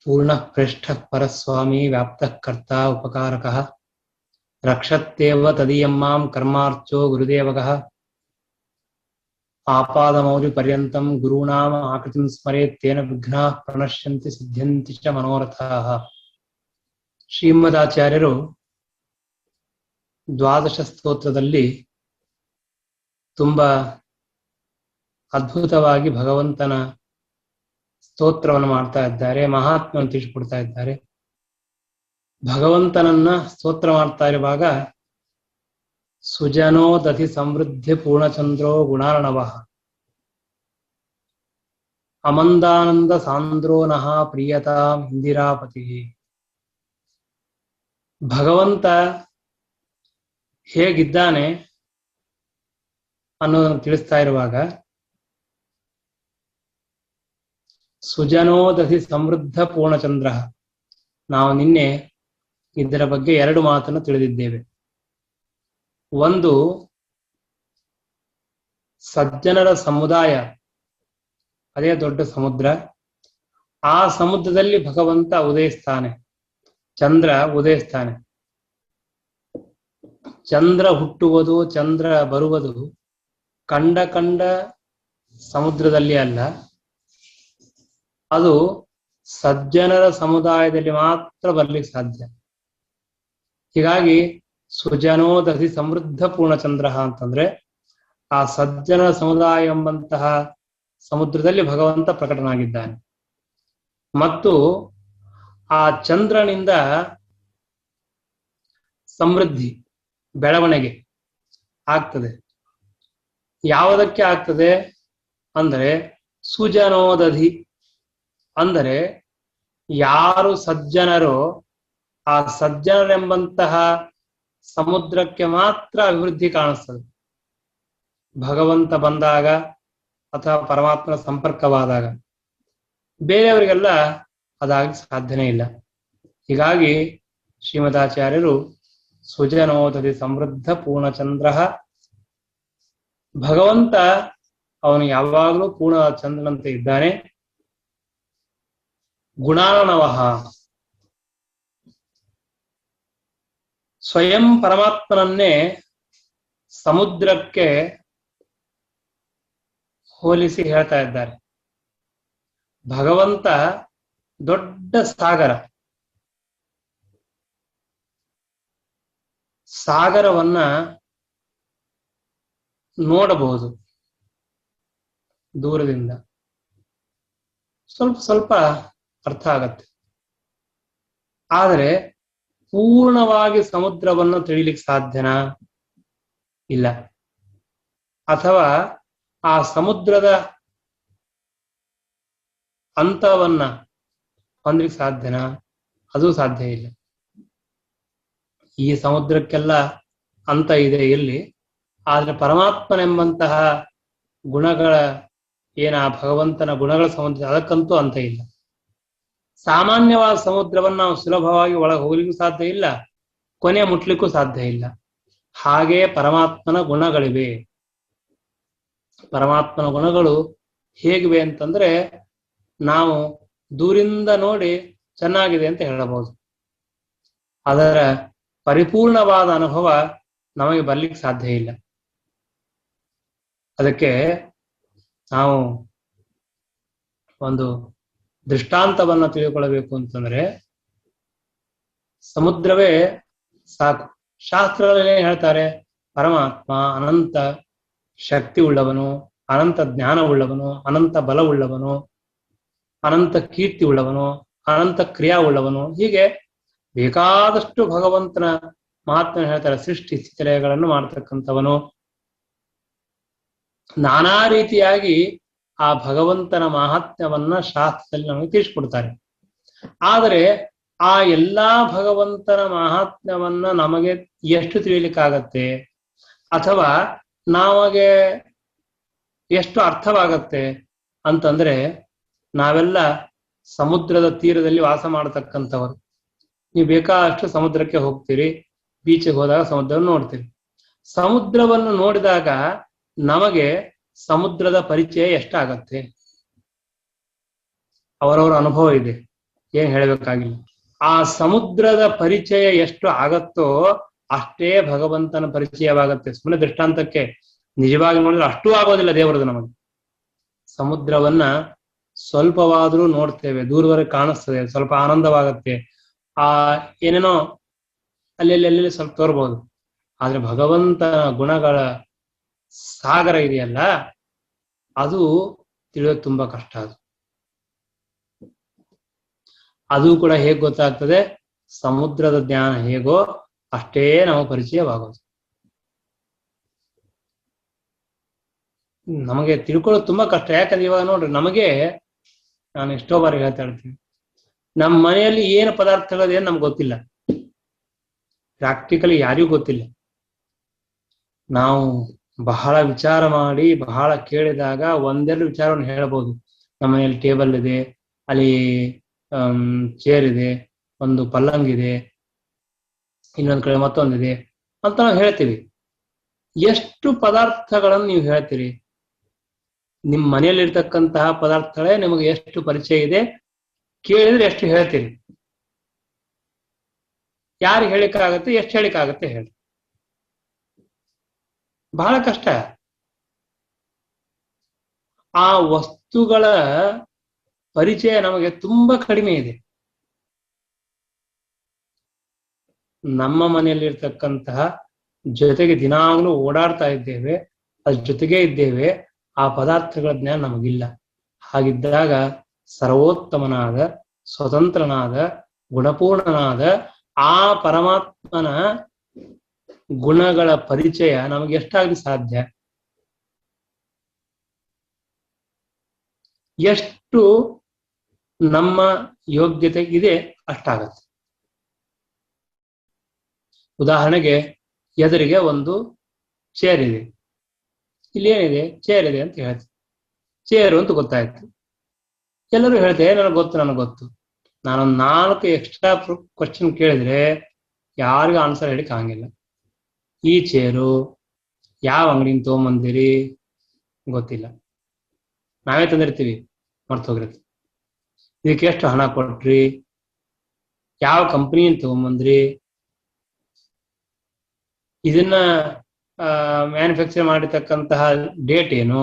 पूर्णः पृष्ठः परस्वामी व्याप्तः कर्ता उपकारकः रक्षत्येव तदीयं मां कर्मार्चो गुरुदेवकः आपादमौलिपर्यन्तं गुरूणाम् आकृतिं स्मरेत् तेन विघ्नाः प्रणश्यन्ति सिद्ध्यन्ति च मनोरथाः। ಶ್ರೀಮದಾಚಾರ್ಯರು ದ್ವಾದಶ ಸ್ತೋತ್ರದಲ್ಲಿ ತುಂಬಾ ಅದ್ಭುತವಾಗಿ ಭಗವಂತನ ಸ್ತೋತ್ರವನ್ನು ಮಾಡ್ತಾ ಇದ್ದಾರೆ, ಮಹಾತ್ಮನ ತಿಳಿಸಿಕೊಡ್ತಾ ಇದ್ದಾರೆ. ಭಗವಂತನನ್ನ ಸ್ತೋತ್ರ ಮಾಡ್ತಾ ಇರುವಾಗ ಸುಜನೋ ದಧಿ ಸಮೃದ್ಧಿ ಪೂರ್ಣಚಂದ್ರೋ ಗುಣಾರ್ಣವಃ ಅಮಂದಾನಂದ ಸಾಂದ್ರೋ ನಃ ಪ್ರಿಯತಾಂ ಇಂದಿರಾಪತಿ. ಭಗವಂತ ಹೇಗಿದ್ದಾನೆ ಅನ್ನೋದನ್ನು ತಿಳಿಸ್ತಾ ಇರುವಾಗ ಸುಜನೋದಧಿ ಸಮೃದ್ಧ ಪೂರ್ಣಚಂದ್ರ, ನಾವು ನಿನ್ನೆ ಇದರ ಬಗ್ಗೆ ಎರಡು ಮಾತನ್ನು ತಿಳಿದಿದ್ದೇವೆ. ಒಂದು, ಸಜ್ಜನರ ಸಮುದಾಯ, ಅದೇ ದೊಡ್ಡ ಸಮುದ್ರ. ಆ ಸಮುದ್ರದಲ್ಲಿ ಭಗವಂತ ಉದಯಿಸ್ತಾನೆ, ಚಂದ್ರ ಉದಯಿಸ್ತಾನೆ. ಚಂದ್ರ ಹುಟ್ಟುವುದು, ಚಂದ್ರ ಬರುವುದು ಕಂಡ ಸಮುದ್ರದಲ್ಲಿ ಅಲ್ಲ, ಅದು ಸಜ್ಜನರ ಸಮುದಾಯದಲ್ಲಿ ಮಾತ್ರ ಬರ್ಲಿಕ್ಕೆ ಸಾಧ್ಯ. ಹೀಗಾಗಿ ಸುಜನೋದಧಿ ಸಮೃದ್ಧ ಪೂರ್ಣಚಂದ್ರ ಅಂತಂದ್ರೆ ಆ ಸಜ್ಜನರ ಸಮುದಾಯ ಎಂಬಂತಹ ಸಮುದ್ರದಲ್ಲಿ ಭಗವಂತ ಪ್ರಕಟನಾಗಿದ್ದಾನೆ. ಮತ್ತು ಆ ಚಂದ್ರನಿಂದ ಸಮೃದ್ಧಿ, ಬೆಳವಣಿಗೆ ಆಗ್ತದೆ. ಯಾವುದಕ್ಕೆ ಆಗ್ತದೆ ಅಂದರೆ ಸುಜನೋದಧಿ ಅಂದರೆ ಯಾರು ಸಜ್ಜನರೋ ಆ ಸಜ್ಜನರೆಂಬಂತಹ ಸಮುದ್ರಕ್ಕೆ ಮಾತ್ರ ಅಭಿವೃದ್ಧಿ ಕಾಣಿಸ್ತದೆ. ಭಗವಂತ ಬಂದಾಗ ಅಥವಾ ಪರಮಾತ್ಮನ ಸಂಪರ್ಕವಾದಾಗ ಬೇರೆಯವರಿಗೆಲ್ಲ ಅದಾಗಲಿಕ್ಕೆ ಸಾಧ್ಯನೇ ಇಲ್ಲ. ಹೀಗಾಗಿ ಶ್ರೀಮದಾಚಾರ್ಯರು ಸುಜನೋದಧಿ ಸಮೃದ್ಧ ಪೂರ್ಣಚಂದ್ರ, ಭಗವಂತ ಅವನು ಯಾವಾಗಲೂ ಪೂರ್ಣ ಚಂದ್ರನಂತೆ ಇದ್ದಾನೆ. ಗುಣಾರ್ಣವಃ, ಸ್ವಯಂ ಪರಮಾತ್ಮನನ್ನೇ ಸಮುದ್ರಕ್ಕೆ ಹೋಲಿಸಿ ಹೇಳ್ತಾ ಇದ್ದಾರೆ. ಭಗವಂತ ದೊಡ್ಡ ಸಾಗರ, ಸಾಗರವನ್ನ ನೋಡಬಹುದು ದೂರದಿಂದ, ಸ್ವಲ್ಪ ಸ್ವಲ್ಪ ಅರ್ಥ ಆಗತ್ತೆ. ಆದರೆ ಪೂರ್ಣವಾಗಿ ಸಮುದ್ರವನ್ನು ತಿಳಿಲಿಕ್ಕೆ ಸಾಧ್ಯನಾ? ಇಲ್ಲ. ಅಥವಾ ಆ ಸಮುದ್ರದ ಅಂತವನ್ನ ಹೊಂದಲಿಕ್ಕೆ ಸಾಧ್ಯನಾ? ಅದು ಸಾಧ್ಯ ಇಲ್ಲ. ಈ ಸಮುದ್ರಕ್ಕೆಲ್ಲ ಅಂತ ಇದೆ ಇಲ್ಲಿ, ಆದ್ರೆ ಪರಮಾತ್ಮನೆಂಬಂತಹ ಗುಣಗಳ ಏನ ಭಗವಂತನ ಗುಣಗಳ ಸಮುದ್ರ, ಅದಕ್ಕಂತೂ ಅಂತ ಇಲ್ಲ. ಸಾಮಾನ್ಯವಾದ ಸಮುದ್ರವನ್ನು ನಾವು ಸುಲಭವಾಗಿ ಒಳಗೆ ಹೋಗ್ಲಿಕ್ಕೂ ಸಾಧ್ಯ ಇಲ್ಲ, ಕೊನೆ ಮುಟ್ಲಿಕ್ಕೂ ಸಾಧ್ಯ ಇಲ್ಲ. ಹಾಗೆ ಪರಮಾತ್ಮನ ಗುಣಗಳಿವೆ. ಪರಮಾತ್ಮನ ಗುಣಗಳು ಹೇಗಿವೆ ಅಂತಂದ್ರೆ ನಾವು ದೂರಿಂದ ನೋಡಿ ಚೆನ್ನಾಗಿದೆ ಅಂತ ಹೇಳಬಹುದು. ಅದರ ಪರಿಪೂರ್ಣವಾದ ಅನುಭವ ನಮಗೆ ಬರ್ಲಿಕ್ಕೆ ಸಾಧ್ಯ ಇಲ್ಲ. ಅದಕ್ಕೆ ನಾವು ಒಂದು ದೃಷ್ಟಾಂತವನ್ನ ತಿಳಿದುಕೊಳ್ಳಬೇಕು ಅಂತಂದ್ರೆ ಸಮುದ್ರವೇ ಸಾಕು. ಶಾಸ್ತ್ರಗಳಲ್ಲಿ ಏನ್ ಹೇಳ್ತಾರೆ? ಪರಮಾತ್ಮ ಅನಂತ ಶಕ್ತಿ ಉಳ್ಳವನು, ಅನಂತ ಜ್ಞಾನ ಉಳ್ಳವನು, ಅನಂತ ಬಲ ಉಳ್ಳವನು, ಅನಂತ ಕೀರ್ತಿ ಉಳ್ಳವನು, ಅನಂತ ಕ್ರಿಯಾ ಉಳ್ಳವನು. ಹೀಗೆ ಬೇಕಾದಷ್ಟು ಭಗವಂತನ ಮಹಾತ್ಮ ಹೇಳ್ತಾರೆ. ಸೃಷ್ಟಿ ಸ್ಥಿತಿಲಯಗಳನ್ನು ಮಾಡ್ತಕ್ಕಂಥವನು. ನಾನಾ ರೀತಿಯಾಗಿ ಆ ಭಗವಂತನ ಮಹಾತ್ಮ್ಯವನ್ನ ಶಾಸ್ತ್ರದಲ್ಲಿ ನಮಗೆ ತಿಳಿಸ್ಕೊಡ್ತಾರೆ. ಆದರೆ ಆ ಎಲ್ಲಾ ಭಗವಂತನ ಮಹಾತ್ಮ್ಯವನ್ನ ನಮಗೆ ಎಷ್ಟು ತಿಳಿಲಿಕ್ಕಾಗತ್ತೆ ಅಥವಾ ನಮಗೆ ಎಷ್ಟು ಅರ್ಥವಾಗತ್ತೆ ಅಂತಂದ್ರೆ, ನಾವೆಲ್ಲ ಸಮುದ್ರದ ತೀರದಲ್ಲಿ ವಾಸ ಮಾಡತಕ್ಕಂಥವರು. ನೀವು ಬೇಕಾದಷ್ಟು ಸಮುದ್ರಕ್ಕೆ ಹೋಗ್ತೀರಿ, ಬೀಚಿಗೆ ಹೋದಾಗ ಸಮುದ್ರವನ್ನು ನೋಡ್ತೀರಿ. ಸಮುದ್ರವನ್ನು ನೋಡಿದಾಗ ನಮಗೆ ಸಮುದ್ರದ ಪರಿಚಯ ಎಷ್ಟಾಗತ್ತೆ? ಅವರವರ ಅನುಭವ ಇದೆ. ಏನ್ ಹೇಳ್ಬೇಕಾಗಿಲ್ಲ. ಆ ಸಮುದ್ರದ ಪರಿಚಯ ಎಷ್ಟು ಆಗತ್ತೋ ಅಷ್ಟೇ ಭಗವಂತನ ಪರಿಚಯವಾಗತ್ತೆ. ಸುಮ್ಮನೆ ದೃಷ್ಟಾಂತಕ್ಕೆ, ನಿಜವಾಗಿ ನೋಡಿದ್ರೆ ಅಷ್ಟೂ ಆಗೋದಿಲ್ಲ ದೇವರದು. ನಮಗೆ ಸಮುದ್ರವನ್ನ ಸ್ವಲ್ಪವಾದ್ರೂ ನೋಡ್ತೇವೆ, ದೂರವರೆಗೆ ಕಾಣಿಸ್ತದೆ, ಸ್ವಲ್ಪ ಆನಂದವಾಗತ್ತೆ, ಆ ಏನೇನೋ ಅಲ್ಲಿ ಸ್ವಲ್ಪ ತೋರ್ಬೋದು. ಆದ್ರೆ ಭಗವಂತನ ಗುಣಗಳ ಸಾಗರ ಇದೆಯಲ್ಲ, ಅದು ತಿಳಿಯೋದು ತುಂಬಾ ಕಷ್ಟ. ಅದು ಕೂಡ ಹೇಗ್ ಗೊತ್ತಾಗ್ತದೆ? ಸಮುದ್ರದ ಜ್ಞಾನ ಹೇಗೋ ಅಷ್ಟೇ ನಾವು ಪರಿಚಯವಾಗೋದು. ನಮಗೆ ತಿಳ್ಕೊಳ್ಳೋದು ತುಂಬಾ ಕಷ್ಟ. ಯಾಕಂದ್ರೆ ಇವಾಗ ನೋಡ್ರಿ, ನಮಗೆ, ನಾನು ಎಷ್ಟೋ ಬಾರಿ ಹೇಳ್ತಾ ಇರ್ತೀನಿ, ನಮ್ಮ ಮನೆಯಲ್ಲಿ ಏನು ಪದಾರ್ಥಗಳೇನು ನಮ್ಗೆ ಗೊತ್ತಿಲ್ಲ, ಪ್ರಾಕ್ಟಿಕಲಿ ಯಾರಿಗೂ ಗೊತ್ತಿಲ್ಲ. ನಾವು ಬಹಳ ವಿಚಾರ ಮಾಡಿ ಬಹಳ ಕೇಳಿದಾಗ ಒಂದೆರಡು ವಿಚಾರವನ್ನು ಹೇಳ್ಬೋದು. ನಮ್ಮ ಮನೆಯಲ್ಲಿ ಟೇಬಲ್ ಇದೆ, ಅಲ್ಲಿ ಚೇರ್ ಇದೆ, ಒಂದು ಪಲ್ಲಂಗ್ ಇದೆ, ಇನ್ನೊಂದ್ ಕಡೆ ಮತ್ತೊಂದಿದೆ ಅಂತ ನಾವು ಹೇಳ್ತೀವಿ. ಎಷ್ಟು ಪದಾರ್ಥಗಳನ್ನು ನೀವು ಹೇಳ್ತೀರಿ? ನಿಮ್ಮ ಮನೆಯಲ್ಲಿರ್ತಕ್ಕಂತಹ ಪದಾರ್ಥಗಳೇ ನಿಮಗೆ ಎಷ್ಟು ಪರಿಚಯ ಇದೆ? ಕೇಳಿದ್ರೆ ಎಷ್ಟು ಹೇಳ್ತೀರಿ? ಯಾರು ಹೇಳಿಕ್ಕಾಗತ್ತೆ, ಎಷ್ಟು ಹೇಳಿಕ್ಕಾಗತ್ತೆ ಹೇಳಿ? ಬಹಳ ಕಷ್ಟ. ಆ ವಸ್ತುಗಳ ಪರಿಚಯ ನಮಗೆ ತುಂಬಾ ಕಡಿಮೆ ಇದೆ. ನಮ್ಮ ಮನೆಯಲ್ಲಿರ್ತಕ್ಕಂತಹ ಜೊತೆಗೆ ದಿನಾಗ್ಲೂ ಓಡಾಡ್ತಾ ಇದ್ದೇವೆ, ಅದ್ರ ಜೊತೆಗೆ ಇದ್ದೇವೆ, ಆ ಪದಾರ್ಥಗಳ ಜ್ಞಾನ ನಮಗಿಲ್ಲ. ಹಾಗಿದ್ದಾಗ ಸರ್ವೋತ್ತಮನಾದ, ಸ್ವತಂತ್ರನಾದ, ಗುಣಪೂರ್ಣನಾದ ಆ ಪರಮಾತ್ಮನ ಗುಣಗಳ ಪರಿಚಯ ನಮಗೆ ಎಷ್ಟಾಗಲಿ ಸಾಧ್ಯ? ಎಷ್ಟು ನಮ್ಮ ಯೋಗ್ಯತೆ ಇದೆ ಅಷ್ಟಾಗತ್ತೆ. ಉದಾಹರಣೆಗೆ, ಎದುರಿಗೆ ಒಂದು ಚೇರ್ ಇದೆ, ಇಲ್ಲಿ ಏನಿದೆ? ಚೇರ್ ಇದೆ ಅಂತ ಹೇಳ್ತೀವಿ. ಚೇರು ಅಂತ ಗೊತ್ತಾಯ್ತು. ಎಲ್ಲರೂ ಹೇಳ್ತೇವೆ ನನಗೆ ಗೊತ್ತು. ನಾನೊಂದು 4 ಎಕ್ಸ್ಟ್ರಾ ಕ್ವಶನ್ ಕೇಳಿದ್ರೆ ಯಾರಿಗೂ ಆನ್ಸರ್ ಹೇಳಿಕ್ ಆಗಂಗಿಲ್ಲ. ಈ ಚೇರು ಯಾವ ಅಂಗಡಿಯಿಂದ ತಗೊಂಬಂದಿರಿ? ಗೊತ್ತಿಲ್ಲ. ನಾವೇ ತಂದಿರ್ತೀವಿ, ಮರ್ತೋಗಿರ್ತೀವಿ. ಇದಕ್ಕೆ ಎಷ್ಟು ಹಣ ಕೊಟ್ರಿ? ಯಾವ ಕಂಪನಿಯಿಂದ ತಗೊಂಬಂದ್ರಿ? ಇದನ್ನ ಮ್ಯಾನುಫ್ಯಾಕ್ಚರ್ ಮಾಡಿರ್ತಕ್ಕಂತಹ ಡೇಟ್ ಏನು?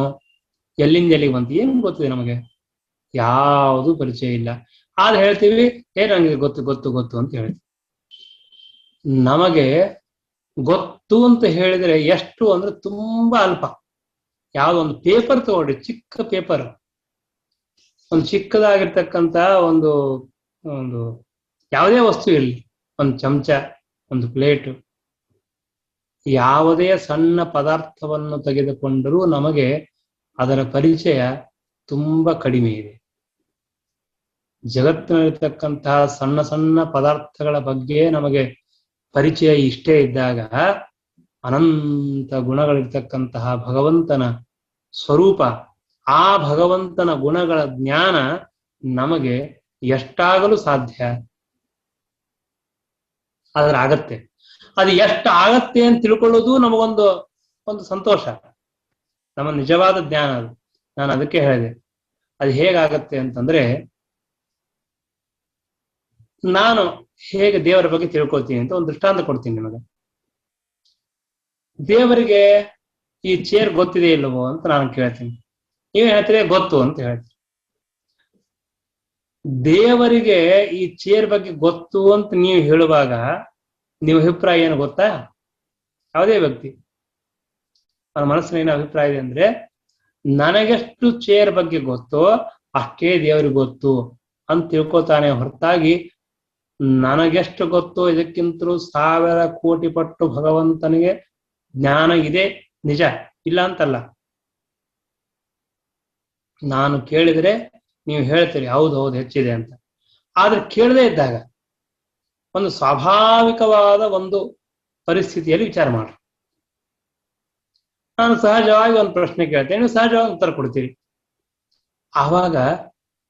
ಎಲ್ಲಿಂದ ಎಲ್ಲಿಗೆ ಬಂತು? ಏನು ಗೊತ್ತಿದೆ ನಮಗೆ? ಯಾವುದು ಪರಿಚಯ ಇಲ್ಲ. ಆದ್ರೆ ಹೇಳ್ತೀವಿ, ನಂಗೆ ಗೊತ್ತು ಅಂತ ಹೇಳ್ತೀವಿ. ನಮಗೆ ಗೊತ್ತು ಅಂತ ಹೇಳಿದ್ರೆ ಎಷ್ಟು ಅಂದ್ರೆ ತುಂಬಾ ಅಲ್ಪ. ಯಾವ್ದೋ ಒಂದು ಪೇಪರ್ ತಗೊಳ್ರಿ, ಚಿಕ್ಕ ಪೇಪರ್, ಒಂದು ಚಿಕ್ಕದಾಗಿರ್ತಕ್ಕಂತ ಒಂದು ಯಾವುದೇ ವಸ್ತು ಇರಲಿ, ಒಂದು ಚಮಚ, ಒಂದು ಪ್ಲೇಟು, ಯಾವುದೇ ಸಣ್ಣ ಪದಾರ್ಥವನ್ನು ತೆಗೆದುಕೊಂಡರೂ ನಮಗೆ ಅದರ ಪರಿಚಯ ತುಂಬಾ ಕಡಿಮೆ ಇದೆ. ಜಗತ್ತಿನಲ್ಲಿರ್ತಕ್ಕಂತಹ ಸಣ್ಣ ಸಣ್ಣ ಪದಾರ್ಥಗಳ ಬಗ್ಗೆ ನಮಗೆ ಪರಿಚಯ ಇಷ್ಟೇ ಇದ್ದಾಗ, ಅನಂತ ಗುಣಗಳಿರ್ತಕ್ಕಂತಹ ಭಗವಂತನ ಸ್ವರೂಪ, ಆ ಭಗವಂತನ ಗುಣಗಳ ಜ್ಞಾನ ನಮಗೆ ಎಷ್ಟಾಗಲು ಸಾಧ್ಯ? ಆದ್ರೆ ಆಗತ್ತೆ. ಅದು ಎಷ್ಟು ಆಗತ್ತೆ ಅಂತ ತಿಳ್ಕೊಳ್ಳೋದು ನಮಗೊಂದು ಸಂತೋಷ, ನಮ್ಮ ನಿಜವಾದ ಜ್ಞಾನ ಅದು. ನಾನು ಅದಕ್ಕೆ ಹೇಳಿದೆ, ಅದು ಹೇಗಾಗತ್ತೆ ಅಂತಂದ್ರೆ, ನಾನು ಹೇಗೆ ದೇವರ ಬಗ್ಗೆ ತಿಳ್ಕೊಳ್ತೀನಿ ಅಂತ ಒಂದು ದೃಷ್ಟಾಂತ ಕೊಡ್ತೀನಿ ನಿಮಗೆ. ದೇವರಿಗೆ ಈ ಚೇರ್ ಗೊತ್ತಿದೆ ಇಲ್ಲವೋ ಅಂತ ನಾನು ಕೇಳ್ತೀನಿ. ನೀವು ಹೇಳ್ತೀರಿ ಗೊತ್ತು ಅಂತ ಹೇಳ್ತೀರಿ. ದೇವರಿಗೆ ಈ ಚೇರ್ ಬಗ್ಗೆ ಗೊತ್ತು ಅಂತ ನೀವು ಹೇಳುವಾಗ ನಿಮ್ಮ ಅಭಿಪ್ರಾಯ ಏನು ಗೊತ್ತಾ? ಯಾವುದೇ ವ್ಯಕ್ತಿ ಅವನ ಮನಸ್ಸಿನ ಏನು ಅಭಿಪ್ರಾಯ ಇದೆ ಅಂದ್ರೆ, ನನಗೆಷ್ಟು ಚೇರ್ ಬಗ್ಗೆ ಗೊತ್ತೋ ಅಷ್ಟೇ ದೇವರಿಗೆ ಗೊತ್ತು ಅಂತ ತಿಳ್ಕೊತಾನೆ ಹೊರತಾಗಿ, ನನಗೆಷ್ಟು ಗೊತ್ತೋ ಇದಕ್ಕಿಂತಲೂ 1000 ಕೋಟಿ ಪಟ್ಟು ಭಗವಂತನಿಗೆ ಜ್ಞಾನ ಇದೆ, ನಿಜ, ಇಲ್ಲ ಅಂತಲ್ಲ. ನಾನು ಕೇಳಿದ್ರೆ ನೀವು ಹೇಳ್ತೀರಿ ಹೌದು ಹೆಚ್ಚಿದೆ ಅಂತ. ಆದ್ರೆ ಕೇಳದೇ ಇದ್ದಾಗ ಒಂದು ಸ್ವಾಭಾವಿಕವಾದ ಒಂದು ಪರಿಸ್ಥಿತಿಯಲ್ಲಿ ವಿಚಾರ ಮಾಡ್ರಿ. ನಾನು ಸಹಜವಾಗಿ ಒಂದು ಪ್ರಶ್ನೆ ಕೇಳ್ತೇನೆ, ನೀವು ಸಹಜವಾಗಿ ಉತ್ತರ ಕೊಡ್ತೀರಿ. ಆವಾಗ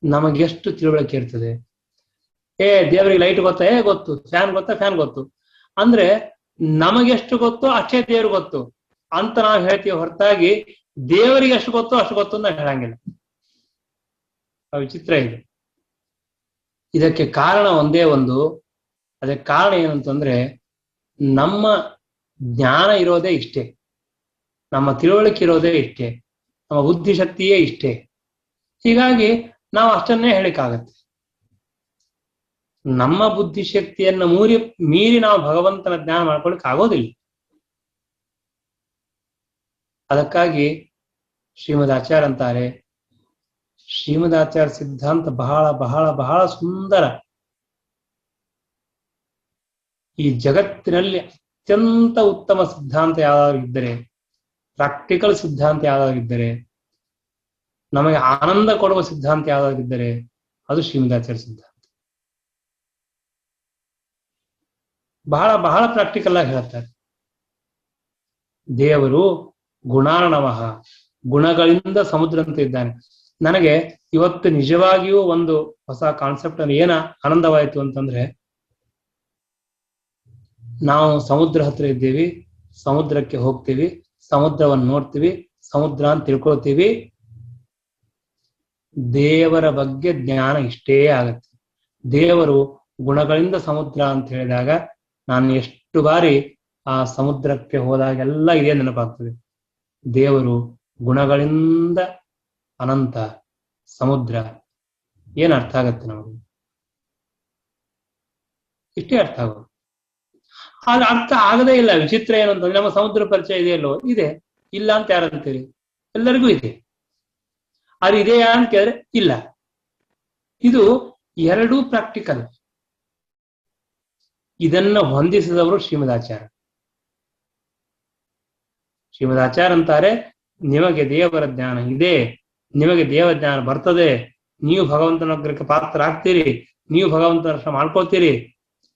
ನಮಗೆಷ್ಟು ತಿಳುವಳಿಕೆ ಇರ್ತದೆ? ದೇವರಿಗೆ ಲೈಟ್ ಗೊತ್ತಾ? ಗೊತ್ತು. ಫ್ಯಾನ್ ಗೊತ್ತಾ? ಫ್ಯಾನ್ ಗೊತ್ತು. ಅಂದ್ರೆ ನಮಗೆಷ್ಟು ಗೊತ್ತೋ ಅಷ್ಟೇ ದೇವ್ರಿಗೆ ಗೊತ್ತು ಅಂತ ನಾವು ಹೇಳ್ತೀವಿ ಹೊರತಾಗಿ, ದೇವರಿಗೆ ಎಷ್ಟು ಗೊತ್ತೋ ಅಷ್ಟು ಗೊತ್ತು ಅಂತ ಹೇಳಂಗಿಲ್ಲ. ವಿಚಿತ್ರ ಇದೆ. ಇದಕ್ಕೆ ಕಾರಣ ಒಂದೇ ಒಂದು. ಅದಕ್ಕೆ ಕಾರಣ ಏನಂತಂದ್ರೆ ನಮ್ಮ ಜ್ಞಾನ ಇರೋದೇ ಇಷ್ಟೇ, ನಮ್ಮ ತಿಳುವಳಿಕೆ ಇರೋದೇ ಇಷ್ಟೇ, ನಮ್ಮ ಬುದ್ಧಿಶಕ್ತಿಯೇ ಇಷ್ಟೇ. ಹೀಗಾಗಿ ನಾವು ಅಷ್ಟನ್ನೇ ಹೇಳಿಕ್ಕಾಗತ್ತೆ. ನಮ್ಮ ಬುದ್ಧಿಶಕ್ತಿಯನ್ನು ಮೀರಿ ನಾವು ಭಗವಂತನ ಜ್ಞಾನ ಮಾಡ್ಕೊಳಕ್ ಆಗೋದಿಲ್ಲ. ಅದಕ್ಕಾಗಿ ಶ್ರೀಮದ್ ಆಚಾರ್ಯ ಅಂತಾರೆ, ಶ್ರೀಮದ್ ಆಚಾರ್ಯ ಸಿದ್ಧಾಂತ ಬಹಳ ಬಹಳ ಬಹಳ ಸುಂದರ. ಈ ಜಗತ್ತಿನಲ್ಲಿ ಅತ್ಯಂತ ಉತ್ತಮ ಸಿದ್ಧಾಂತ ಯಾವ್ದಾಗಿದ್ದರೆ, ಪ್ರಾಕ್ಟಿಕಲ್ ಸಿದ್ಧಾಂತ ಯಾವ್ದಾಗಿದ್ದರೆ, ನಮಗೆ ಆನಂದ ಕೊಡುವ ಸಿದ್ಧಾಂತ ಯಾವ್ದಾಗಿದ್ದರೆ ಅದು ಶ್ರೀಮದ್ ಆಚಾರ್ಯ ಸಿದ್ಧಾಂತ. ಬಹಳ ಬಹಳ ಪ್ರಾಕ್ಟಿಕಲ್ ಆಗಿ ಹೇಳ್ತಾರೆ. ದೇವರು ಗುಣಾರ್ಣವಃ, ಗುಣಗಳಿಂದ ಸಮುದ್ರ ಅಂತ ಇದ್ದಾನೆ. ನನಗೆ ಇವತ್ತು ನಿಜವಾಗಿಯೂ ಒಂದು ಹೊಸ ಕಾನ್ಸೆಪ್ಟ್ ಅಲ್ಲಿ ಏನ ಆನಂದವಾಯಿತು ಅಂತಂದ್ರೆ, ನಾವು ಸಮುದ್ರ ಹತ್ರ ಇದ್ದೀವಿ, ಸಮುದ್ರಕ್ಕೆ ಹೋಗ್ತೀವಿ, ಸಮುದ್ರವನ್ನು ನೋಡ್ತೀವಿ, ಸಮುದ್ರ ಅಂತ ತಿಳ್ಕೊಳ್ತೀವಿ. ದೇವರ ಬಗ್ಗೆ ಜ್ಞಾನ ಇಷ್ಟೇ ಆಗತ್ತೆ. ದೇವರು ಗುಣಗಳಿಂದ ಸಮುದ್ರ ಅಂತ ಹೇಳಿದಾಗ ನಾನು ಎಷ್ಟು ಬಾರಿ ಆ ಸಮುದ್ರಕ್ಕೆ ಹೋದಾಗೆಲ್ಲ ಇದೇ ನೆನಪಾಗ್ತದೆ. ದೇವರು ಗುಣಗಳಿಂದ ಅನಂತ ಸಮುದ್ರ. ಏನ್ ಅರ್ಥ ಆಗತ್ತೆ ನಮಗೆ? ಇಷ್ಟೇ ಅರ್ಥ ಆಗೋದು. ಆಗ ಅರ್ಥ ಆಗದೇ ಇಲ್ಲ. ವಿಚಿತ್ರ ಏನು ಅಂತಂದ್ರೆ, ನಮ್ಮ ಸಮುದ್ರ ಪರಿಚಯ ಇದೆಯಲ್ಲೋ? ಇದೆ. ಇಲ್ಲ ಅಂತ ಯಾರಂತೀರಿ? ಎಲ್ಲರಿಗೂ ಇದೆ. ಅದು ಇದೆಯಾ ಅಂತ ಕೇಳಿದ್ರೆ ಇಲ್ಲ. ಇದು ಎರಡೂ ಪ್ರಾಕ್ಟಿಕಲ್. ಇದನ್ನ ಹೊಂದಿಸಿದವರು ಶ್ರೀಮದಾಚಾರ್ಯ. ಶ್ರೀಮದಾಚಾರ್ಯ ಅಂತಾರೆ, ನಿಮಗೆ ದೇವರ ಜ್ಞಾನ ಇದೆ, ನಿಮಗೆ ದೇವ ಜ್ಞಾನ ಬರ್ತದೆ, ನೀವು ಭಗವಂತನ ಅಗ್ರಕ್ಕೆ ಪಾತ್ರ ಆಗ್ತೀರಿ, ನೀವು ಭಗವಂತನ ದರ್ಶನ ಮಾಡ್ಕೊಳ್ತೀರಿ.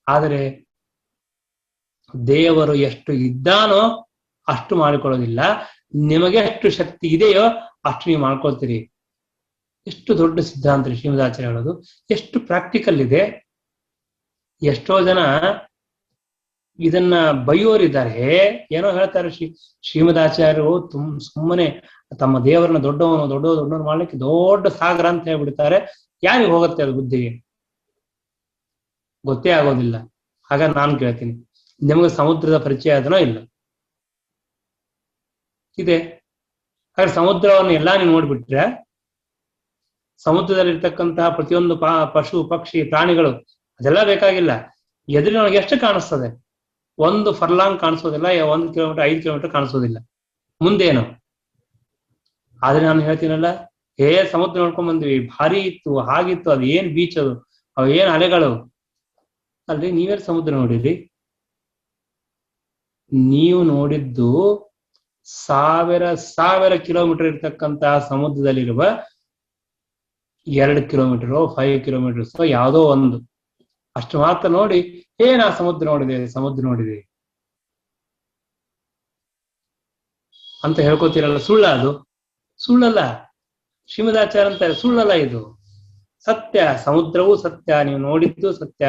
ಆದರೆ ದೇವರು ಎಷ್ಟು ಇದ್ದಾನೋ ಅಷ್ಟು ಮಾಡಿಕೊಳ್ಳೋದಿಲ್ಲ. ನಿಮಗೆ ಎಷ್ಟು ಶಕ್ತಿ ಇದೆಯೋ ಅಷ್ಟು ನೀವು ಮಾಡ್ಕೊಳ್ತೀರಿ. ಎಷ್ಟು ದೊಡ್ಡ ಸಿದ್ಧಾಂತ ಶ್ರೀಮದಾಚಾರ್ಯ ಹೇಳೋದು, ಎಷ್ಟು ಪ್ರಾಕ್ಟಿಕಲ್ ಇದೆ. ಎಷ್ಟೋ ಜನ ಇದನ್ನ ಬೈಯೋರಿದ್ದಾರೆ. ಏನೋ ಹೇಳ್ತಾರೆ, ಶ್ರೀಮದಾಚಾರ್ಯರು ಸುಮ್ಮನೆ ತಮ್ಮ ದೇವರನ್ನ ದೊಡ್ಡವನು ಮಾಡ್ಲಿಕ್ಕೆ ದೊಡ್ಡ ಸಾಗರ ಅಂತ ಹೇಳ್ಬಿಡ್ತಾರೆ. ಯಾರಿಗೆ ಹೋಗುತ್ತೆ ಅದು ಬುದ್ಧಿಗೆ? ಗೊತ್ತೇ ಆಗೋದಿಲ್ಲ. ಹಾಗ ನಾನು ಕೇಳ್ತೀನಿ, ನಿಮಗೆ ಸಮುದ್ರದ ಪರಿಚಯ ಅದನೋ ಇಲ್ಲ? ಇದೆ. ಹಾಗೆ ಸಮುದ್ರವನ್ನು ಎಲ್ಲಾ ನೀವು ನೋಡ್ಬಿಟ್ರೆ, ಸಮುದ್ರದಲ್ಲಿರ್ತಕ್ಕಂತಹ ಪ್ರತಿಯೊಂದು ಪಶು ಪಕ್ಷಿ ಪ್ರಾಣಿಗಳು ಅದೆಲ್ಲ ಬೇಕಾಗಿಲ್ಲ. ಎದುರಿನೊಳಗೆ ಎಷ್ಟು ಕಾಣಿಸ್ತದೆ? 1 ಫರ್ಲಾಂಗ್ ಕಾಣಿಸೋದಿಲ್ಲ, 1 ಕಿಲೋಮೀಟರ್ 5 ಕಿಲೋಮೀಟರ್ ಕಾಣಿಸೋದಿಲ್ಲ. ಮುಂದೇನು? ಆದ್ರೆ ನಾನು ಹೇಳ್ತೀನಲ್ಲ, ಸಮುದ್ರ ನೋಡ್ಕೊಂಡ್ ಬಂದ್ವಿ, ಭಾರಿ ಇತ್ತು, ಹಾಗಿತ್ತು, ಅದು ಏನ್ ಬೀಚ್, ಅವು ಏನ್ ಅಲೆಗಳು. ಅಲ್ರಿ, ನೀವೇ ಸಮುದ್ರ ನೋಡಿರಿ? ನೀವು ನೋಡಿದ್ದು 1000 ಕಿಲೋಮೀಟರ್ ಇರ್ತಕ್ಕಂತಹ ಸಮುದ್ರದಲ್ಲಿರುವ 2 ಕಿಲೋಮೀಟರ್ 5 ಕಿಲೋಮೀಟರ್ಸ್ ಯಾವುದೋ ಒಂದು, ಅಷ್ಟು ಮಾತ್ರ ನೋಡಿ ಆ ಸಮುದ್ರ ನೋಡಿದೆ ಅಂತ ಹೇಳ್ಕೊತೀರಲ್ಲ. ಅದು ಸುಳ್ಳಲ್ಲ. ಶ್ರೀಮದಾಚಾರ್ಯ ಅಂತಾರೆ, ಸುಳ್ಳಲ್ಲ, ಇದು ಸತ್ಯ. ಸಮುದ್ರವೂ ಸತ್ಯ, ನೀವು ನೋಡಿದ್ದು ಸತ್ಯ,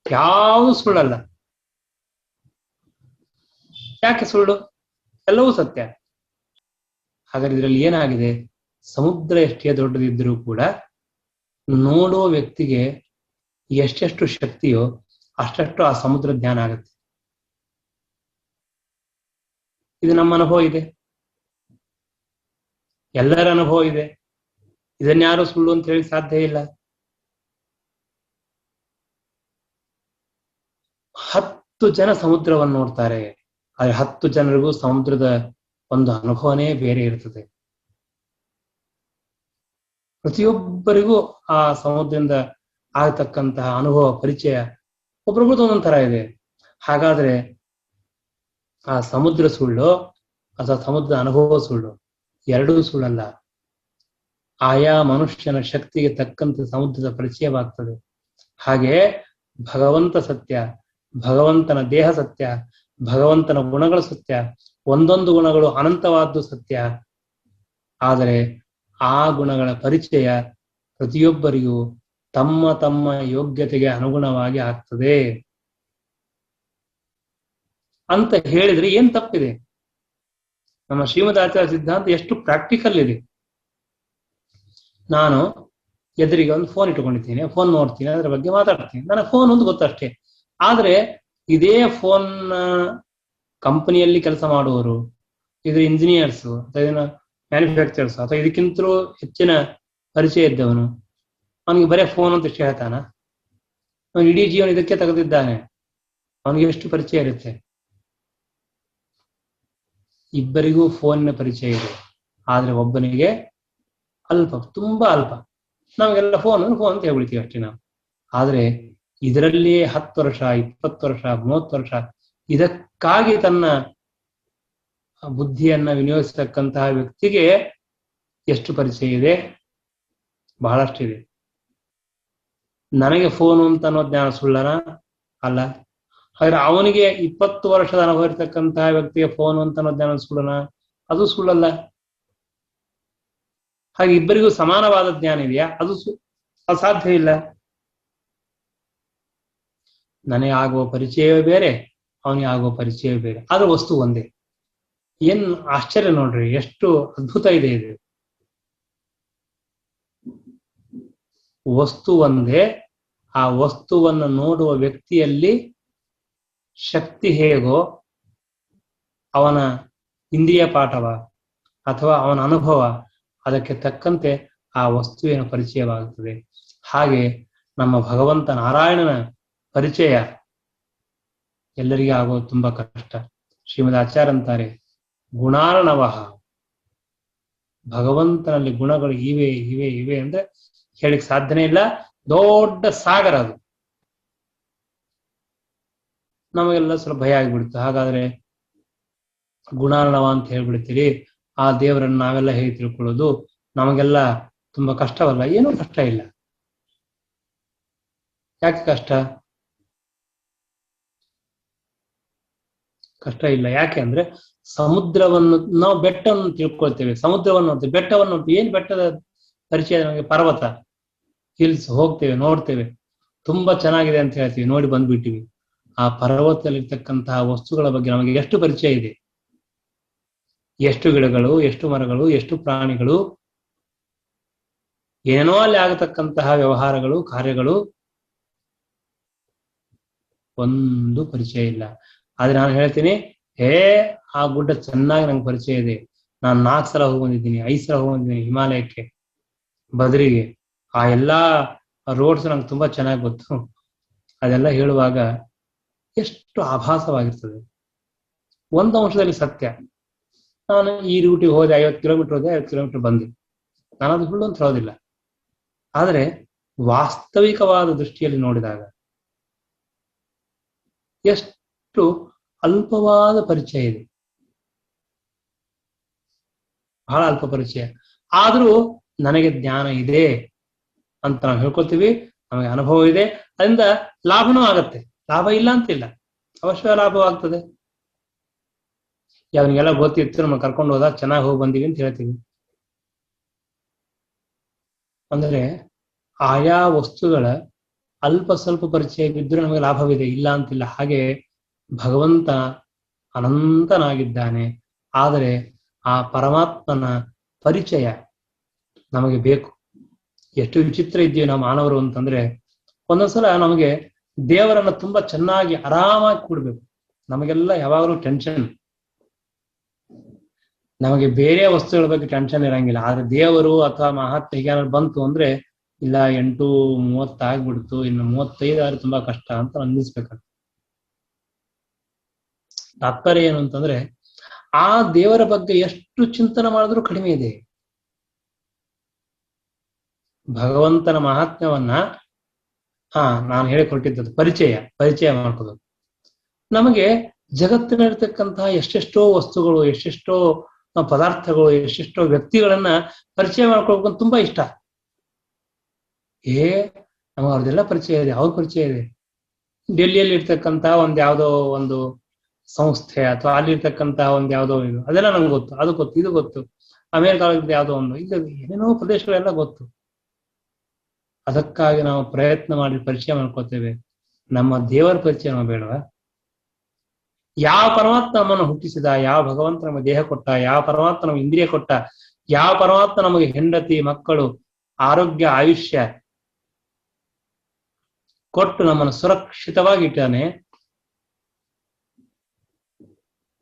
ಯಾವುದು ಸುಳ್ಳಲ್ಲ. ಯಾಕೆ ಸುಳ್ಳು? ಎಲ್ಲವೂ ಸತ್ಯ. ಹಾಗಾದ್ರೆ ಇದರಲ್ಲಿ ಏನಾಗಿದೆ? ಸಮುದ್ರ ಎಷ್ಟೇ ದೊಡ್ಡದಿದ್ರೂ ಕೂಡ ನೋಡೋ ವ್ಯಕ್ತಿಗೆ ಎಷ್ಟೆಷ್ಟು ಶಕ್ತಿಯೋ ಅಷ್ಟಷ್ಟು ಆ ಸಮುದ್ರ ಜ್ಞಾನ ಆಗುತ್ತೆ. ಇದು ನಮ್ಮ ಅನುಭವ ಇದೆ, ಎಲ್ಲರ ಅನುಭವ ಇದೆ. ಇದನ್ಯಾರು ಸುಳ್ಳು ಅಂತ ಹೇಳಿ ಸಾಧ್ಯ ಇಲ್ಲ. 10 ಜನ ಸಮುದ್ರವನ್ನು ನೋಡ್ತಾರೆ, ಆದ್ರೆ 10 ಜನರಿಗೂ ಸಮುದ್ರದ ಒಂದು ಅನುಭವನೇ ಬೇರೆ ಇರ್ತದೆ. ಪ್ರತಿಯೊಬ್ಬರಿಗೂ ಆ ಸಮುದ್ರದಿಂದ ಆಗತಕ್ಕಂತಹ ಅನುಭವ ಪರಿಚಯ ಒಬ್ಬೊಬ್ರದ್ದು ಒಂದೊಂದ್ ತರ ಇದೆ. ಹಾಗಾದ್ರೆ ಆ ಸಮುದ್ರ ಸುಳ್ಳು ಅಥವಾ ಸಮುದ್ರದ ಅನುಭವ ಸುಳ್ಳು? ಎರಡೂ ಸುಳ್ಳಲ್ಲ. ಆಯಾ ಮನುಷ್ಯನ ಶಕ್ತಿಗೆ ತಕ್ಕಂತೆ ಸಮುದ್ರದ ಪರಿಚಯವಾಗ್ತದೆ. ಹಾಗೆ ಭಗವಂತ ಸತ್ಯ, ಭಗವಂತನ ದೇಹ ಸತ್ಯ, ಭಗವಂತನ ಗುಣಗಳು ಸತ್ಯ, ಒಂದೊಂದು ಗುಣಗಳು ಅನಂತವಾದ್ದು ಸತ್ಯ. ಆದರೆ ಆ ಗುಣಗಳ ಪರಿಚಯ ಪ್ರತಿಯೊಬ್ಬರಿಗೂ ತಮ್ಮ ತಮ್ಮ ಯೋಗ್ಯತೆಗೆ ಅನುಗುಣವಾಗಿ ಆಗ್ತದೆ ಅಂತ ಹೇಳಿದ್ರೆ ಏನ್ ತಪ್ಪಿದೆ? ನಮ್ಮ ಶ್ರೀಮದಾಚಾರ್ಯ ಸಿದ್ಧಾಂತ ಎಷ್ಟು ಪ್ರಾಕ್ಟಿಕಲ್ ಇದೆ. ನಾನು ಎದುರಿಗೆ ಒಂದು ಫೋನ್ ಇಟ್ಕೊಂಡಿದ್ದೀನಿ, ಫೋನ್ ನೋಡ್ತೀನಿ, ಅದ್ರ ಬಗ್ಗೆ ಮಾತಾಡ್ತೀನಿ, ನನಗೆ ಫೋನ್ ಒಂದು ಗೊತ್ತಷ್ಟೇ. ಆದ್ರೆ ಇದೇ ಫೋನ್ ಕಂಪನಿಯಲ್ಲಿ ಕೆಲಸ ಮಾಡುವವರು, ಇದ್ರ ಇಂಜಿನಿಯರ್ಸ್ ಅಥವಾ ಇದನ್ನ ಮ್ಯಾನುಫ್ಯಾಕ್ಚರ್ಸ್ ಅಥವಾ ಇದಕ್ಕಿಂತಲೂ ಹೆಚ್ಚಿನ ಪರಿಚಯ ಇದ್ದವನು ಅವನಿಗೆ ಬರೀ ಫೋನ್ ಅಂತ ಇಷ್ಟ ಹೇಳ್ತಾನ? ಅವನು ಇಡೀ ಜೀವನ ಇದಕ್ಕೆ ತೆಗೆದಿದ್ದಾನೆ, ಅವನಿಗೆ ಎಷ್ಟು ಪರಿಚಯ ಇರುತ್ತೆ? ಇಬ್ಬರಿಗೂ ಫೋನಿನ ಪರಿಚಯ ಇದೆ, ಆದ್ರೆ ಒಬ್ಬನಿಗೆ ಅಲ್ಪ, ತುಂಬಾ ಅಲ್ಪ. ನಮಗೆಲ್ಲ ಫೋನ್ ಫೋನ್ ಅಂತ ಹೇಳ್ಬಿಡ್ತೀವಿ ಅಷ್ಟೇ ನಾವು. ಆದ್ರೆ ಇದರಲ್ಲಿ 10 ವರ್ಷ, 20 ವರ್ಷ, 30 ವರ್ಷ ಇದಕ್ಕಾಗಿ ತನ್ನ ಬುದ್ಧಿಯನ್ನ ವಿನಿಯೋಗಿಸತಕ್ಕಂತಹ ವ್ಯಕ್ತಿಗೆ ಎಷ್ಟು ಪರಿಚಯ ಇದೆ? ಬಹಳಷ್ಟಿದೆ. ನನಗೆ ಫೋನು ಅಂತ ಅನ್ನೋ ಜ್ಞಾನ ಸುಳ್ಳನ? ಅಲ್ಲ. ಹಾಗಾದ್ರೆ ಅವನಿಗೆ 20 ವರ್ಷದ ಅನುಭವ ಇರ್ತಕ್ಕಂತಹ ವ್ಯಕ್ತಿಗೆ ಫೋನು ಅಂತ ಅನ್ನೋ ಜ್ಞಾನ ಸುಳ್ಳನ? ಅದು ಸುಳ್ಳಲ್ಲ. ಹಾಗೆ ಇಬ್ಬರಿಗೂ ಸಮಾನವಾದ ಜ್ಞಾನ ಇದೆಯಾ? ಅದು ಅಸಾಧ್ಯ ಇಲ್ಲ. ನನಗೆ ಆಗುವ ಪರಿಚಯವೇ ಬೇರೆ, ಅವನಿಗೆ ಆಗುವ ಪರಿಚಯವೇ ಬೇರೆ, ಆದ್ರೆ ವಸ್ತು ಒಂದೇ. ಏನ್ ಆಶ್ಚರ್ಯ ನೋಡ್ರಿ, ಎಷ್ಟು ಅದ್ಭುತ ಇದೆ ಇದು. ವಸ್ತು ಒಂದೇ, ಆ ವಸ್ತುವನ್ನು ನೋಡುವ ವ್ಯಕ್ತಿಯಲ್ಲಿ ಶಕ್ತಿ ಹೇಗೋ, ಅವನ ಇಂದ್ರಿಯ ಪಾಠವ ಅಥವಾ ಅವನ ಅನುಭವ ಅದಕ್ಕೆ ತಕ್ಕಂತೆ ಆ ವಸ್ತುವಿನ ಪರಿಚಯವಾಗುತ್ತದೆ. ಹಾಗೆ ನಮ್ಮ ಭಗವಂತ ನಾರಾಯಣನ ಪರಿಚಯ ಎಲ್ಲರಿಗೂ ಆಗೋದು ತುಂಬಾ ಕಷ್ಟ. ಶ್ರೀಮದ್ ಆಚಾರ್ಯ ಅಂತಾರೆ, ಗುಣಾರ್ಣವಃ, ಭಗವಂತನಲ್ಲಿ ಗುಣಗಳು ಇವೆ ಇವೆ ಇವೆ ಅಂದ್ರೆ ಹೇಳಿಕ್ ಸಾಧ್ಯನೇ ಇಲ್ಲ. ದೊಡ್ಡ ಸಾಗರ ಅದು. ನಮಗೆಲ್ಲ ಸ್ವಲ್ಪ ಭಯ ಆಗಿಬಿಡುತ್ತೆ. ಹಾಗಾದ್ರೆ ಗುಣಾರ್ಣವ ಅಂತ ಹೇಳ್ಬಿಡ್ತೀರಿ, ಆ ದೇವರನ್ನು ನಾವೆಲ್ಲ ಹೇಗೆ ತಿಳ್ಕೊಳ್ಳೋದು? ನಮಗೆಲ್ಲ ತುಂಬಾ ಕಷ್ಟವಲ್ಲ? ಏನೂ ಕಷ್ಟ ಇಲ್ಲ. ಯಾಕೆ ಕಷ್ಟ? ಕಷ್ಟ ಇಲ್ಲ. ಯಾಕೆ ಅಂದ್ರೆ ಸಮುದ್ರವನ್ನು ನಾವು ಬೆಟ್ಟವನ್ನು ತಿಳ್ಕೊಳ್ತೇವೆ, ಸಮುದ್ರವನ್ನು ನೋಡ್ತೇವೆ, ಬೆಟ್ಟವನ್ನು ನೋಡ್ತೇವೆ. ಏನ್ ಬೆಟ್ಟದ ಪರಿಚಯ ನಮಗೆ? ಪರ್ವತ, ಹಿಲ್ಸ್ ಹೋಗ್ತೇವೆ, ನೋಡ್ತೇವೆ, ತುಂಬಾ ಚೆನ್ನಾಗಿದೆ ಅಂತ ಹೇಳ್ತೀವಿ, ನೋಡಿ ಬಂದ್ಬಿಟ್ಟಿವಿ. ಆ ಪರ್ವತದಲ್ಲಿರ್ತಕ್ಕಂತಹ ವಸ್ತುಗಳ ಬಗ್ಗೆ ನಮಗೆ ಎಷ್ಟು ಪರಿಚಯ ಇದೆ? ಎಷ್ಟು ಗಿಡಗಳು, ಎಷ್ಟು ಮರಗಳು, ಎಷ್ಟು ಪ್ರಾಣಿಗಳು, ಏನೋ ಅಲ್ಲಿ ಆಗತಕ್ಕಂತಹ ವ್ಯವಹಾರಗಳು, ಕಾರ್ಯಗಳು, ಒಂದು ಪರಿಚಯ ಇಲ್ಲ. ಆದ್ರೆ ನಾನು ಹೇಳ್ತೀನಿ, ಆ ಗುಡ್ಡ ಚೆನ್ನಾಗಿ ನಂಗೆ ಪರಿಚಯ ಇದೆ, ನಾನು 4 ಸಲ ಹೋಗಿ ಬಂದಿದ್ದೀನಿ, 5 ಸಲ ಹೋಗಿ ಬಂದಿದ್ದೀನಿ ಹಿಮಾಲಯಕ್ಕೆ, ಬದ್ರಿಗೆ, ಆ ಎಲ್ಲಾ ರೋಡ್ಸ್ ನಂಗೆ ತುಂಬಾ ಚೆನ್ನಾಗಿ ಗೊತ್ತು. ಅದೆಲ್ಲ ಹೇಳುವಾಗ ಎಷ್ಟು ಆಭಾಸವಾಗಿರ್ತದೆ. ಒಂದು ಅಂಶದಲ್ಲಿ ಸತ್ಯ. ನಾನು ಈ ರೂಟಿಗೆ ಹೋದೆ, 50 ಕಿಲೋಮೀಟರ್ ಹೋದೆ, 50 ಕಿಲೋಮೀಟರ್ ಬಂದೆ, ನಾನು ಅದು ಸುಳ್ಳು ಅಂತ ಹೇಳೋದಿಲ್ಲ. ಆದರೆ ವಾಸ್ತವಿಕವಾದ ದೃಷ್ಟಿಯಲ್ಲಿ ನೋಡಿದಾಗ ಎಷ್ಟು ಅಲ್ಪವಾದ ಪರಿಚಯ ಇದೆ, ಬಹಳ ಅಲ್ಪ ಪರಿಚಯ. ಆದ್ರೂ ನನಗೆ ಜ್ಞಾನ ಇದೆ ಅಂತ ನಾವು ಹೇಳ್ಕೊತೀವಿ, ನಮಗೆ ಅನುಭವ ಇದೆ, ಅದರಿಂದ ಲಾಭನೂ ಆಗತ್ತೆ. ಲಾಭ ಇಲ್ಲ ಅಂತಿಲ್ಲ, ಅವಶ್ಯ ಲಾಭವಾಗ್ತದೆ. ಅವನಿಗೆಲ್ಲ ಗೊತ್ತಿತ್ತು, ನಮ್ಮ ಕರ್ಕೊಂಡು ಹೋದ, ಚೆನ್ನಾಗಿ ಹೋಗಿ ಬಂದೀವಿ ಅಂತ ಹೇಳ್ತೀವಿ. ಅಂದ್ರೆ ಆಯಾ ವಸ್ತುಗಳ ಅಲ್ಪ ಸ್ವಲ್ಪ ಪರಿಚಯ ಬಿದ್ದರೂ ನಮಗೆ ಲಾಭವಿದೆ, ಇಲ್ಲ ಅಂತಿಲ್ಲ. ಹಾಗೆ ಭಗವಂತ ಅನಂತನಾಗಿದ್ದಾನೆ, ಆದರೆ ಆ ಪರಮಾತ್ಮನ ಪರಿಚಯ ನಮಗೆ ಬೇಕು. ಎಷ್ಟು ವಿಚಿತ್ರ ಇದ್ದೀವಿ ನಾವು ಮಾನವರು ಅಂತಂದ್ರೆ, ಒಂದೊಂದ್ಸಲ ನಮಗೆ ದೇವರನ್ನ ತುಂಬಾ ಚೆನ್ನಾಗಿ ಆರಾಮಾಗಿ ಕೂಡ್ಬೇಕು. ನಮಗೆಲ್ಲ ಯಾವಾಗಲೂ ಟೆನ್ಷನ್, ನಮಗೆ ಬೇರೆ ವಸ್ತುಗಳ ಬಗ್ಗೆ ಟೆನ್ಷನ್ ಇರಂಗಿಲ್ಲ. ಆದ್ರೆ ದೇವರು ಅಥವಾ ಮಹಾತ್ಮ ಹೀಗೇನಾದ್ರು ಬಂತು ಅಂದ್ರೆ, ಇಲ್ಲ 8:30 ಆಗ್ಬಿಡ್ತು, ಇನ್ನು 35 ಆದ್ರೆ ತುಂಬಾ ಕಷ್ಟ ಅಂತ ಅನ್ನಿಸ್ಬೇಕಾಗ್ತದೆ. ತಾತ್ಪರ್ಯ ಏನು ಅಂತಂದ್ರೆ, ಆ ದೇವರ ಬಗ್ಗೆ ಎಷ್ಟು ಚಿಂತನೆ ಮಾಡಿದ್ರೂ ಕಡಿಮೆ ಇದೆ. ಭಗವಂತನ ಮಹಾತ್ಮ್ಯವನ್ನ ನಾನು ಹೇಳಿಕೊಟ್ಟಿದ್ದು ಪರಿಚಯ ಮಾಡ್ಕೋದು. ನಮಗೆ ಜಗತ್ತಿನಲ್ಲಿರ್ತಕ್ಕಂತಹ ಎಷ್ಟೆಷ್ಟೋ ವಸ್ತುಗಳು, ಎಷ್ಟೆಷ್ಟೋ ಪದಾರ್ಥಗಳು, ಎಷ್ಟೆಷ್ಟೋ ವ್ಯಕ್ತಿಗಳನ್ನ ಪರಿಚಯ ಮಾಡ್ಕೊಳ್ಬೇಕಂತ ತುಂಬಾ ಇಷ್ಟ. ನಮಗೆ ಅವ್ರದ್ದೆಲ್ಲ ಪರಿಚಯ ಇದೆ. ಅವ್ರ ಪರಿಚಯ ಇದೆ. ಡೆಲ್ಲಿಯಲ್ಲಿ ಇರ್ತಕ್ಕಂಥ ಯಾವುದೋ ಒಂದು ಸಂಸ್ಥೆ ಅಥವಾ ಅಲ್ಲಿ ಇರ್ತಕ್ಕಂತಹ ಯಾವುದೋ ಇದು, ಅದೆಲ್ಲ ನಮ್ಗೆ ಗೊತ್ತು, ಅದು ಗೊತ್ತು, ಇದು ಗೊತ್ತು. ಅಮೆರಿಕಾದ ಯಾವುದೋ ಒಂದು, ಇಲ್ಲ ಏನೇನೋ ಪ್ರದೇಶಗಳೆಲ್ಲ ಗೊತ್ತು. ಅದಕ್ಕಾಗಿ ನಾವು ಪ್ರಯತ್ನ ಮಾಡಿ ಪರಿಚಯ ಮಾಡ್ಕೋತೇವೆ. ನಮ್ಮ ದೇವರ ಪರಿಚಯ ನಾವು ಬೇಡವಾ? ಯಾವ ಪರಮಾತ್ಮ ನಮ್ಮನ್ನು ಹುಟ್ಟಿಸಿದ, ಯಾವ ಭಗವಂತ ನಮಗೆ ದೇಹ ಕೊಟ್ಟ, ಯಾವ ಪರಮಾತ್ಮ ನಮಗೆ ಇಂದ್ರಿಯ ಕೊಟ್ಟ, ಯಾವ ಪರಮಾತ್ಮ ನಮಗೆ ಹೆಂಡತಿ ಮಕ್ಕಳು ಆರೋಗ್ಯ ಆಯುಷ್ಯ ಕೊಟ್ಟು ನಮ್ಮನ್ನು ಸುರಕ್ಷಿತವಾಗಿದ್ದಾನೆ,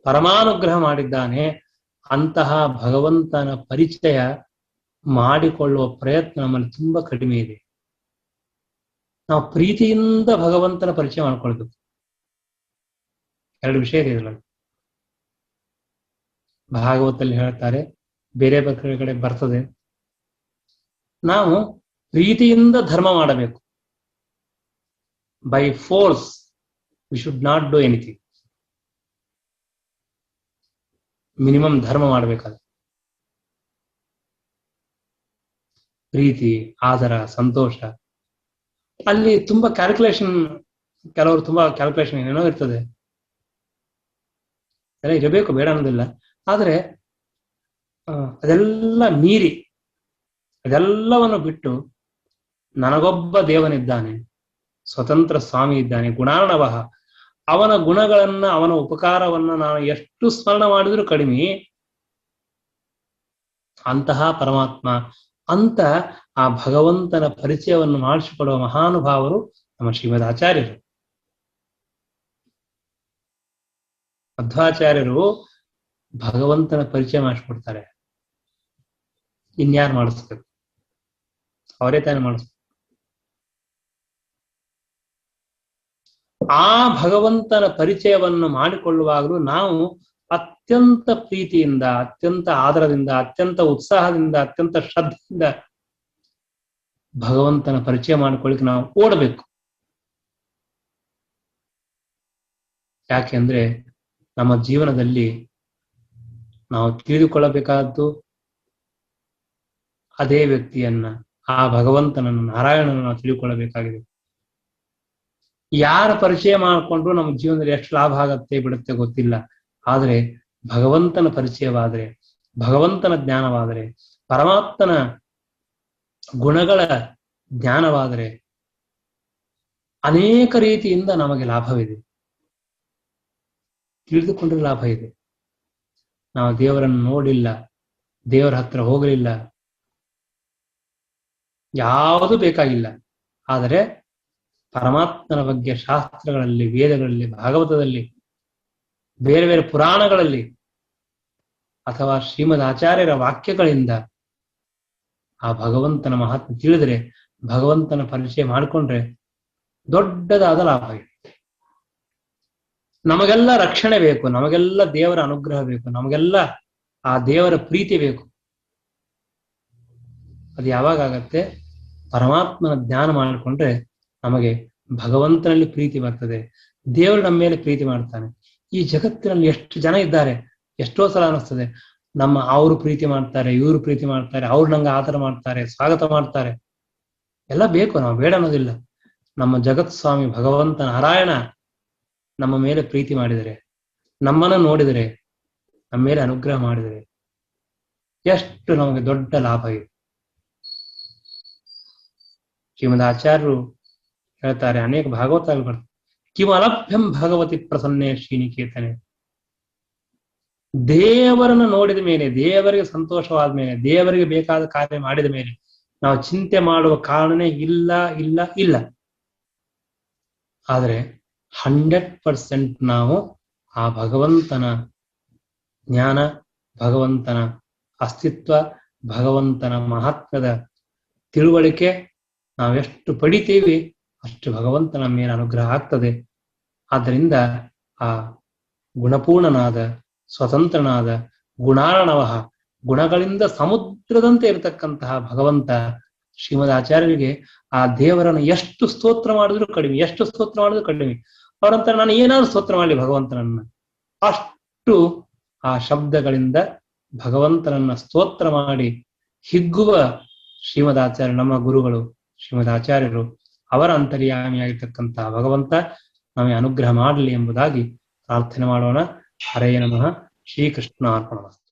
ಪರಮಾನುಗ್ರಹ ಮಾಡಿದ್ದಾನೆ. ಅಂತಹ ಭಗವಂತನ ಪರಿಚಯ ಮಾಡಿಕೊಳ್ಳುವ ಪ್ರಯತ್ನ ನಮ್ಮಲ್ಲಿ ತುಂಬಾ ಕಡಿಮೆ ಇದೆ. ನಾವು ಪ್ರೀತಿಯಿಂದ ಭಗವಂತನ ಪರಿಚಯ ಮಾಡ್ಕೊಳ್ಬೇಕು. ಎರಡು ವಿಷಯ ಇದೆ ಇದರಲ್ಲಿ. ಭಾಗವತಲ್ಲಿ ಹೇಳ್ತಾರೆ, ಬೇರೆ ಕಡೆ ಬರ್ತದೆ, ನಾವು ಪ್ರೀತಿಯಿಂದ ಧರ್ಮ ಮಾಡಬೇಕು. By force we should not do anything. Minimum ಧರ್ಮ ಮಾಡಬೇಕಾದ್ರೆ ಪ್ರೀತಿ, ಆದರ, ಸಂತೋಷ. ಅಲ್ಲಿ ತುಂಬಾ ಕ್ಯಾಲ್ಕುಲೇಷನ್, ಕೆಲವರು ತುಂಬಾ ಕ್ಯಾಲ್ಕುಲೇಷನ್ ಏನೇನೋ ಇರ್ತದೆ, ಎಲ್ಲ ಇರಬೇಕು, ಬೇಡ ಅನ್ನೋದಿಲ್ಲ. ಆದ್ರೆ ಅದೆಲ್ಲ ಮೀರಿ, ಅದೆಲ್ಲವನ್ನು ಬಿಟ್ಟು ನನಗೊಬ್ಬ ದೇವನಿದ್ದಾನೆ, ಸ್ವತಂತ್ರ ಸ್ವಾಮಿ ಇದ್ದಾನೆ, ಗುಣಾರ್ಣವ, ಅವನ ಗುಣಗಳನ್ನ, ಅವನ ಉಪಕಾರವನ್ನ ನಾನು ಎಷ್ಟು ಸ್ಮರಣ ಮಾಡಿದ್ರೂ ಕಡಿಮೆ. ಅಂತಹ ಪರಮಾತ್ಮ ಅಂತ ಆ ಭಗವಂತನ ಪರಿಚಯವನ್ನು ಮಾಡಿಸಿಕೊಡುವ ಮಹಾನುಭಾವರು ನಮ್ಮ ಶ್ರೀಮದ್ ಆಚಾರ್ಯರು. ಮಧ್ವಾಚಾರ್ಯರು ಭಗವಂತನ ಪರಿಚಯ ಮಾಡಿಸ್ಕೊಡ್ತಾರೆ. ಇನ್ಯಾರು ಮಾಡಿಸ್ಬೇಕು? ಅವರೇ ತಾನೇ ಮಾಡಿಸ್ಬೇಕು. ಆ ಭಗವಂತನ ಪರಿಚಯವನ್ನು ಮಾಡಿಕೊಳ್ಳುವಾಗಲೂ ನಾವು ಅತ್ಯಂತ ಪ್ರೀತಿಯಿಂದ, ಅತ್ಯಂತ ಆದರದಿಂದ, ಅತ್ಯಂತ ಉತ್ಸಾಹದಿಂದ, ಅತ್ಯಂತ ಶ್ರದ್ಧೆಯಿಂದ ಭಗವಂತನ ಪರಿಚಯ ಮಾಡಿಕೊಳ್ಳಿಕ್ಕೆ ನಾವು ಓಡಬೇಕು. ಯಾಕೆಂದ್ರೆ ನಮ್ಮ ಜೀವನದಲ್ಲಿ ನಾವು ತಿಳಿದುಕೊಳ್ಳಬೇಕಾದ್ದು ಅದೇ ವ್ಯಕ್ತಿಯನ್ನ, ಆ ಭಗವಂತನನ್ನು, ನಾರಾಯಣನನ್ನು ನಾವು ತಿಳಿದುಕೊಳ್ಳಬೇಕಾಗಿದೆ. ಯಾರ ಪರಿಚಯ ಮಾಡಿಕೊಂಡ್ರು ನಮ್ಮ ಜೀವನದಲ್ಲಿ ಎಷ್ಟು ಲಾಭ ಆಗತ್ತೆ ಬಿಡುತ್ತೆ ಗೊತ್ತಿಲ್ಲ. ಆದರೆ ಭಗವಂತನ ಪರಿಚಯವಾದರೆ, ಭಗವಂತನ ಜ್ಞಾನವಾದರೆ, ಪರಮಾತ್ಮನ ಗುಣಗಳ ಜ್ಞಾನವಾದರೆ ಅನೇಕ ರೀತಿಯಿಂದ ನಮಗೆ ಲಾಭವಿದೆ, ತಿಳಿದುಕೊಂಡ್ರೆ ಲಾಭ ಇದೆ. ನಾವು ದೇವರನ್ನು ನೋಡಿಲ್ಲ, ದೇವರ ಹತ್ರ ಹೋಗಲಿಲ್ಲ, ಯಾವುದು ಬೇಕಾಗಿಲ್ಲ. ಆದರೆ ಪರಮಾತ್ಮನ ಬಗ್ಗೆ ಶಾಸ್ತ್ರಗಳಲ್ಲಿ, ವೇದಗಳಲ್ಲಿ, ಭಾಗವತದಲ್ಲಿ, ಬೇರೆ ಬೇರೆ ಪುರಾಣಗಳಲ್ಲಿ ಅಥವಾ ಶ್ರೀಮದ್ ಆಚಾರ್ಯರ ವಾಕ್ಯಗಳಿಂದ ಆ ಭಗವಂತನ ಮಹಾತ್ಮ ತಿಳಿದರೆ, ಭಗವಂತನ ಪರಿಚಯ ಮಾಡಿಕೊಂಡ್ರೆ ದೊಡ್ಡದಾದ ಲಾಭ ಇದೆ. ನಮಗೆಲ್ಲ ರಕ್ಷಣೆ ಬೇಕು, ನಮಗೆಲ್ಲ ದೇವರ ಅನುಗ್ರಹ ಬೇಕು, ನಮಗೆಲ್ಲ ಆ ದೇವರ ಪ್ರೀತಿ ಬೇಕು. ಅದು ಯಾವಾಗ ಆಗತ್ತೆ? ಪರಮಾತ್ಮನ ಜ್ಞಾನ ಮಾಡಿಕೊಂಡ್ರೆ ನಮಗೆ ಭಗವಂತನಲ್ಲಿ ಪ್ರೀತಿ ಬರ್ತದೆ, ದೇವರು ನಮ್ಮ ಮೇಲೆ ಪ್ರೀತಿ ಮಾಡ್ತಾನೆ. ಈ ಜಗತ್ತಿನಲ್ಲಿ ಎಷ್ಟು ಜನ ಇದ್ದಾರೆ, ಎಷ್ಟೋ ಸಲ ಅನಿಸ್ತದೆ, ಅವರು ಪ್ರೀತಿ ಮಾಡ್ತಾರೆ, ಇವರು ಪ್ರೀತಿ ಮಾಡ್ತಾರೆ, ಅವ್ರು ನಂಗೆ ಆದರ ಮಾಡ್ತಾರೆ, ಸ್ವಾಗತ ಮಾಡ್ತಾರೆ, ಎಲ್ಲ ಬೇಕು, ನಾವು ಬೇಡ ಅನ್ನೋದಿಲ್ಲ. ನಮ್ಮ ಜಗತ್ ಸ್ವಾಮಿ ಭಗವಂತ ನಾರಾಯಣ ನಮ್ಮ ಮೇಲೆ ಪ್ರೀತಿ ಮಾಡಿದರೆ, ನಮ್ಮನ್ನು ನೋಡಿದರೆ, ನಮ್ಮ ಮೇಲೆ ಅನುಗ್ರಹ ಮಾಡಿದರೆ ಎಷ್ಟು ನಮಗೆ ದೊಡ್ಡ ಲಾಭ ಇದೆ. ಶ್ರೀಮದ್ ಆಚಾರ್ಯರು ಹೇಳ್ತಾರೆ, ಅನೇಕ ಭಾಗವತಗಳು ಬರ್ತದೆ, ಕಿಮಲಭ್ಯಂ ಭಗವತಿ ಪ್ರಸನ್ನೇ ಶ್ರೀನಿಕೇತನೆ. ದೇವರನ್ನು ನೋಡಿದ ಮೇಲೆ, ದೇವರಿಗೆ ಸಂತೋಷವಾದ ಮೇಲೆ, ದೇವರಿಗೆ ಬೇಕಾದ ಕಾರ್ಯ ಮಾಡಿದ ಮೇಲೆ ನಾವು ಚಿಂತೆ ಮಾಡುವ ಕಾರಣನೇ ಇಲ್ಲ ಇಲ್ಲ ಇಲ್ಲ. ಆದರೆ 100% ನಾವು ಆ ಭಗವಂತನ ಜ್ಞಾನ, ಭಗವಂತನ ಅಸ್ತಿತ್ವ, ಭಗವಂತನ ಮಹತ್ವದ ತಿಳುವಳಿಕೆ ನಾವೆಷ್ಟು ಪಡಿತೀವಿ ಅಷ್ಟು ಭಗವಂತನ ಮೇಲೆ ಅನುಗ್ರಹ ಆಗ್ತದೆ. ಆದ್ದರಿಂದ ಆ ಗುಣಪೂರ್ಣನಾದ, ಸ್ವತಂತ್ರನಾದ, ಗುಣಾರ್ಣವ, ಗುಣಗಳಿಂದ ಸಮುದ್ರದಂತೆ ಇರತಕ್ಕಂತಹ ಭಗವಂತ ಶ್ರೀಮದ್ ಆಚಾರ್ಯರಿಗೆ ಆ ದೇವರನ್ನು ಎಷ್ಟು ಸ್ತೋತ್ರ ಮಾಡಿದ್ರು ಕಡಿಮೆ, ಎಷ್ಟು ಸ್ತೋತ್ರ ಮಾಡಿದ್ರು ಕಡಿಮೆ. ಅವರಂತ ನಾನು ಏನಾದ್ರು ಸ್ತೋತ್ರ ಮಾಡಲಿ ಭಗವಂತನನ್ನ, ಅಷ್ಟು ಆ ಶಬ್ದಗಳಿಂದ ಭಗವಂತನನ್ನ ಸ್ತೋತ್ರ ಮಾಡಿ ಹಿಗ್ಗುವ ಶ್ರೀಮದ್ ಆಚಾರ್ಯ, ನಮ್ಮ ಗುರುಗಳು ಶ್ರೀಮದ್ ಆಚಾರ್ಯರು, ಅವರ ಅಂತರ್ಯಾಮಿಯಾಗಿರ್ತಕ್ಕಂತಹ ಭಗವಂತ ನಮಗೆ ಅನುಗ್ರಹ ಮಾಡಲಿ ಎಂಬುದಾಗಿ ಪ್ರಾರ್ಥನೆ ಮಾಡೋಣ. ಹರೇ ನಮಃ. ಶ್ರೀಕೃಷ್ಣಾರ್ಪಣಮಸ್ತು.